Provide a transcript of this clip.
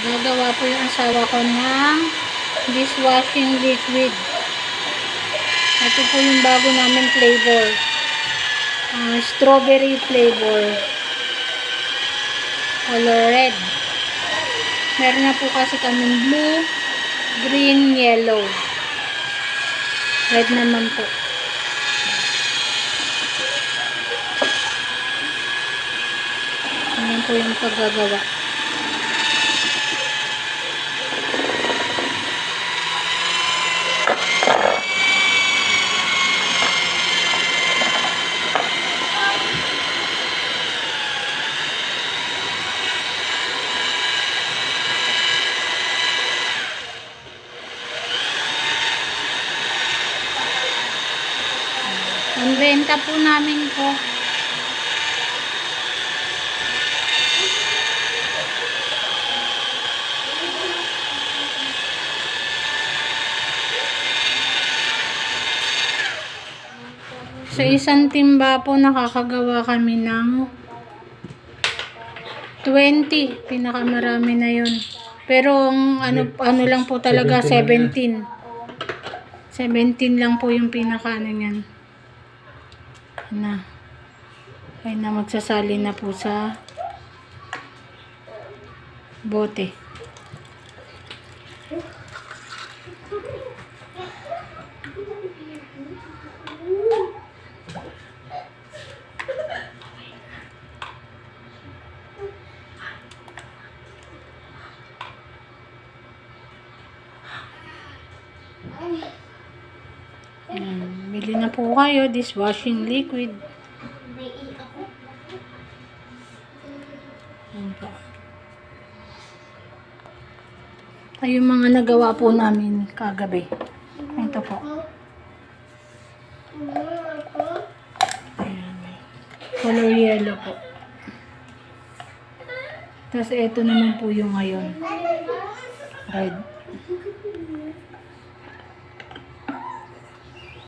Gagawa po yung asawa ko ng dishwashing liquid. Ito po yung bago namin flavor. Strawberry flavor. Color red. Meron na po kasi kaming blue, green, yellow. Red naman po. Ayan po yung paggagawa. Ang benta po namin po. Sa isang timba po nakakagawa kami ng 20. Pinakamarami na yun. Pero ano lang po talaga 17. 17 lang po yung pinaka niyan. Ay na magsasali na po sa bote. Bili na po kayo dishwashing liquid. Ay, yung mga nagawa po namin kagabi. Ito po. Ayan. Color yellow po. Tapos ito naman po yung ngayon. Red.